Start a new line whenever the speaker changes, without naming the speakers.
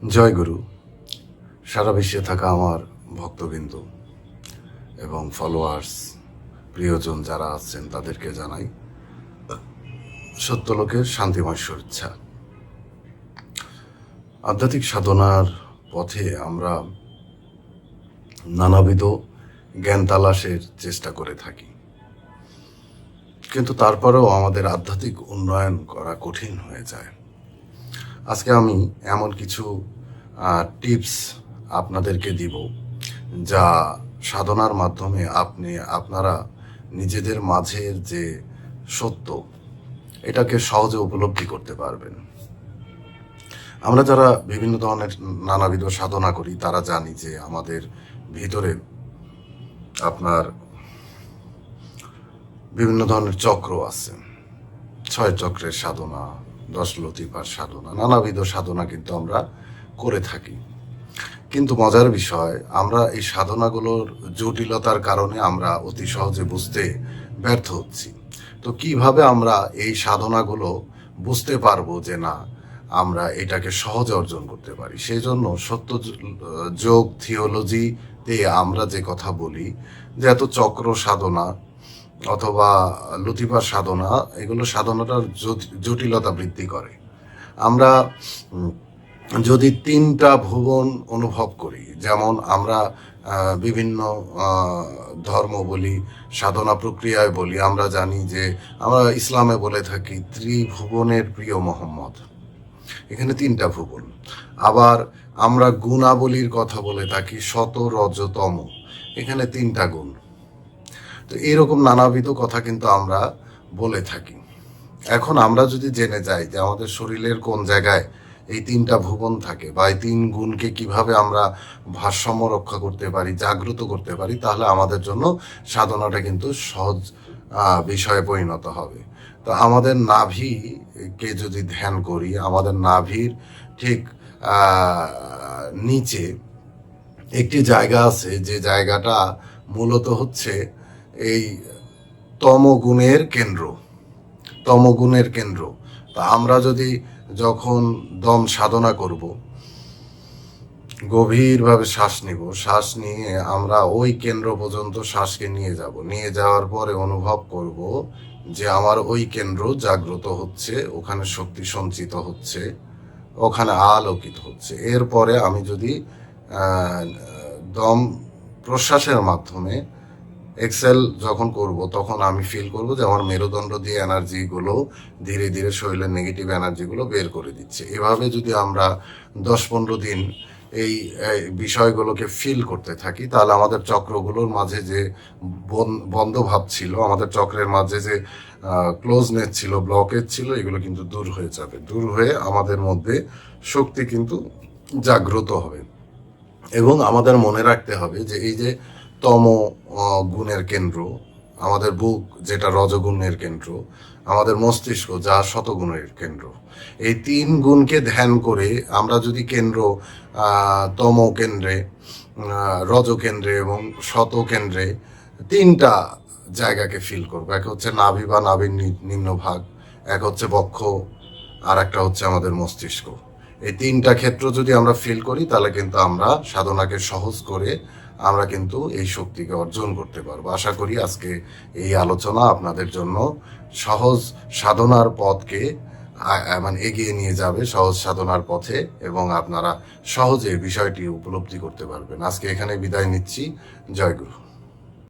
জয় গুরু। সারা বিশ্বে থাকা আমার ভক্তবৃন্দ এবং ফলোয়ার্স, প্রিয়জন যারা আছেন তাদেরকে জানাই সত্যলোকের শান্তিময় শুভেচ্ছা। আধ্যাত্মিক সাধনার পথে আমরা নানাবিধ জ্ঞান তালাশের চেষ্টা করে থাকি, কিন্তু তারপরেও আমাদের আধ্যাত্মিক উন্নয়ন করা কঠিন হয়ে যায়। আজকে আমি এমন কিছু টিপস আপনাদেরকে দিব যা সাধনার মাধ্যমে আপনারা নিজেদের মাঝের যে সত্য এটাকে সহজে উপলব্ধি করতে পারবেন। আমরা যারা বিভিন্ন ধরনের নানাবিধ সাধনা করি তারা জানি যে আমাদের ভিতরে আপনার বিভিন্ন ধরনের চক্র আছে। 6 চক্রের সাধনা, 10 লতিফার সাধনা, নানাবিধ সাধনা কিন্তু আমরা করে থাকি। কিন্তু মজার বিষয়, আমরা এই সাধনাগুলোর জটিলতার কারণে আমরা অতি সহজে বুঝতে ব্যর্থ হচ্ছি। তো কিভাবে আমরা এই সাধনাগুলো বুঝতে পারবো যে না আমরা এটাকে সহজে অর্জন করতে পারি? সেই জন্য সত্য যোগ থিওলজিতে আমরা যে কথা বলি যে এত চক্র সাধনা অথবা লতিফার সাধনা, এগুলো সাধনাটার জটিলতা বৃদ্ধি করে। আমরা যদি 3টা ভুবন অনুভব করি, যেমন আমরা বিভিন্ন ধর্ম বলি, সাধনা প্রক্রিয়ায় বলি, আমরা জানি যে আমরা ইসলামে বলে থাকি ত্রিভুবনের প্রিয় মোহাম্মদ, এখানে 3টা ভুবন। আবার আমরা গুণাবলীর কথা বলে থাকি শত রজ তম, এখানে 3টা গুণ। তো এইরকম নানাবিধ কথা কিন্তু আমরা বলে থাকি। এখন আমরা যদি জেনে যাই যে আমাদের শরীরের কোন জায়গায় এই 3টা ভুবন থাকে বা এই 3 গুণকে কিভাবে আমরা ভারসাম্য রক্ষা করতে পারি, জাগ্রত করতে পারি, তাহলে আমাদের জন্য সাধনাটা কিন্তু সহজ বিষয়ে পরিণত হবে। তো আমাদের নাভিকে যদি ধ্যান করি, আমাদের নাভির ঠিক নিচে একটি জায়গা আছে, যে জায়গাটা মূলত হচ্ছে এই তমগুণের কেন্দ্র। তা আমরা যদি যখন দম সাধনা করব, গভীরভাবে শ্বাস নিব, শ্বাস নিয়ে আমরা ওই কেন্দ্র পর্যন্ত শ্বাসকে নিয়ে যাওয়ার পরে অনুভব করব যে আমার ওই কেন্দ্র জাগ্রত হচ্ছে, ওখানে শক্তি সঞ্চিত হচ্ছে, ওখানে আলোকিত হচ্ছে। এরপরে আমি যদি দম প্রশ্বাসের মাধ্যমে এক্সেল যখন করব, তখন আমি ফিল করব যে আমার মেরুদণ্ড দিয়ে এনার্জিগুলো ধীরে ধীরে শরীরের নেগেটিভ এনার্জিগুলো বের করে দিচ্ছে। এভাবে যদি আমরা 10-15 দিন এই বিষয়গুলোকে ফিল করতে থাকি, তাহলে আমাদের চক্রগুলোর মাঝে যে বন্ধ ভাব ছিল, আমাদের চক্রের মাঝে যে ক্লোজনেস ছিল, ব্লকেজ ছিল, এগুলো কিন্তু দূর হয়ে যাবে। দূর হয়ে আমাদের মধ্যে শক্তি কিন্তু জাগ্রত হবে। এবং আমাদের মনে রাখতে হবে যে এই যে তম গুণের কেন্দ্র, আমাদের বুক যেটা রজগুণের কেন্দ্র, আমাদের মস্তিষ্ক যা শতগুণের কেন্দ্র, এই 3 গুণকে ধ্যান করে আমরা যদি কেন্দ্র তম কেন্দ্রে, রজ কেন্দ্রে এবং শত কেন্দ্রে 3টা জায়গাকে ফিল করবো। এক হচ্ছে নাভি বা নাভির নিম্নভাগ, এক হচ্ছে বক্ষ, আর একটা হচ্ছে আমাদের মস্তিষ্ক। এই 3টা ক্ষেত্র যদি আমরা ফিল করি, তাহলে কিন্তু আমরা সাধনাকে সহজ করে আমরা কিন্তু এই শক্তিকে অর্জন করতে পারবো। আশা করি আজকে এই আলোচনা আপনাদের জন্য সহজ সাধনার পথকে এগিয়ে নিয়ে যাবে, সহজ সাধনার পথে, এবং আপনারা সহজে বিষয়টি উপলব্ধি করতে পারবেন। আজকে এখানে বিদায় নিচ্ছি। জয় গুরু।